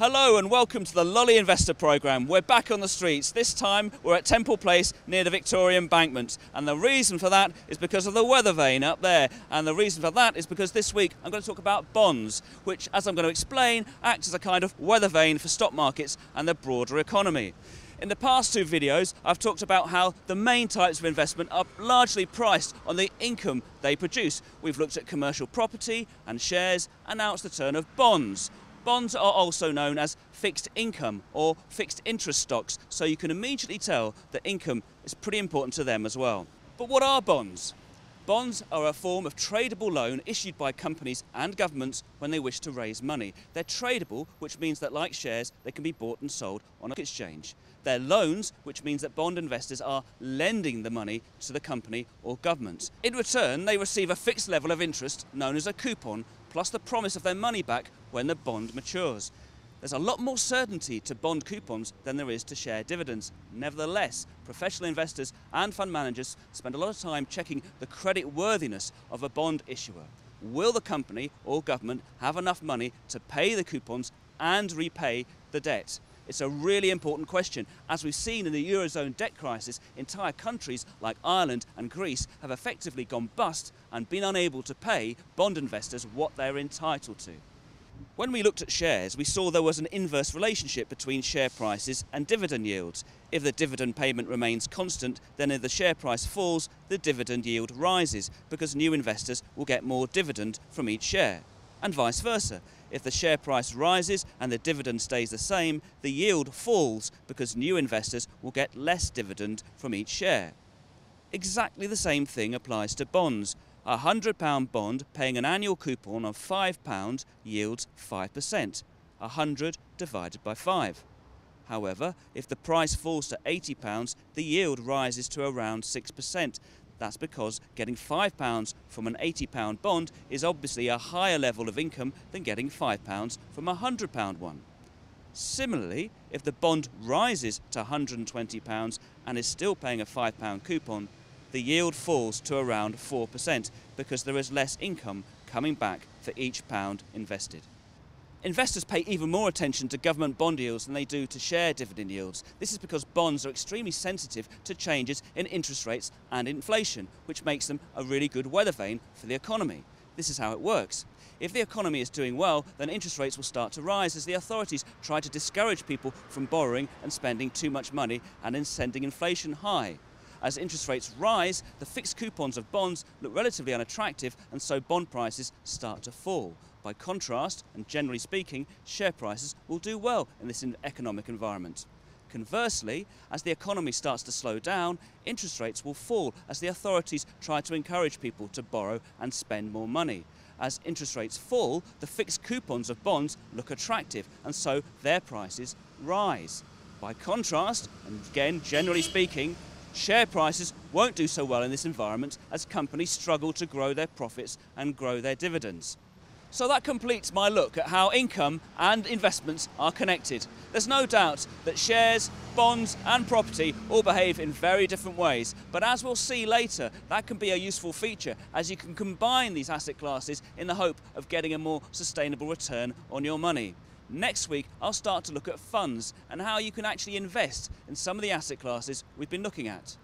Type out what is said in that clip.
Hello and welcome to the Lolly Investor Programme. We're back on the streets. This time we're at Temple Place near the Victoria Embankment. And the reason for that is because of the weather vane up there. And the reason for that is because this week I'm going to talk about bonds, which, as I'm going to explain, act as a kind of weather vane for stock markets and the broader economy. In the past two videos, I've talked about how the main types of investment are largely priced on the income they produce. We've looked at commercial property and shares, and now it's the turn of bonds. Bonds are also known as fixed income or fixed interest stocks, so you can immediately tell that income is pretty important to them as well. But what are bonds? Bonds are a form of tradable loan issued by companies and governments when they wish to raise money. They're tradable, which means that, like shares, they can be bought and sold on an exchange. They're loans, which means that bond investors are lending the money to the company or government. In return, they receive a fixed level of interest known as a coupon, plus the promise of their money back when the bond matures. There's a lot more certainty to bond coupons than there is to share dividends. Nevertheless, professional investors and fund managers spend a lot of time checking the credit worthiness of a bond issuer. Will the company or government have enough money to pay the coupons and repay the debt? It's a really important question. As we've seen in the Eurozone debt crisis, entire countries like Ireland and Greece have effectively gone bust and been unable to pay bond investors what they're entitled to. When we looked at shares, we saw there was an inverse relationship between share prices and dividend yields. If the dividend payment remains constant, then if the share price falls, the dividend yield rises because new investors will get more dividend from each share. And vice versa. If the share price rises and the dividend stays the same, the yield falls because new investors will get less dividend from each share. Exactly the same thing applies to bonds. A £100 bond paying an annual coupon of £5 yields 5%, 100 divided by 5. However, if the price falls to £80, the yield rises to around 6%. That's because getting £5 from an £80 bond is obviously a higher level of income than getting £5 from a £100 one. Similarly, if the bond rises to £120 and is still paying a £5 coupon, the yield falls to around 4% because there is less income coming back for each pound invested. Investors pay even more attention to government bond yields than they do to share dividend yields. This is because bonds are extremely sensitive to changes in interest rates and inflation, which makes them a really good weather vane for the economy. This is how it works. If the economy is doing well, then interest rates will start to rise as the authorities try to discourage people from borrowing and spending too much money and in sending inflation high. As interest rates rise, the fixed coupons of bonds look relatively unattractive, and so bond prices start to fall. By contrast, and generally speaking, share prices will do well in this economic environment. Conversely, as the economy starts to slow down, interest rates will fall as the authorities try to encourage people to borrow and spend more money. As interest rates fall, the fixed coupons of bonds look attractive, and so their prices rise. By contrast, and again generally speaking, share prices won't do so well in this environment as companies struggle to grow their profits and grow their dividends. So that completes my look at how income and investments are connected. There's no doubt that shares, bonds and property all behave in very different ways, but as we'll see later, that can be a useful feature as you can combine these asset classes in the hope of getting a more sustainable return on your money. Next week, I'll start to look at funds and how you can actually invest in some of the asset classes we've been looking at.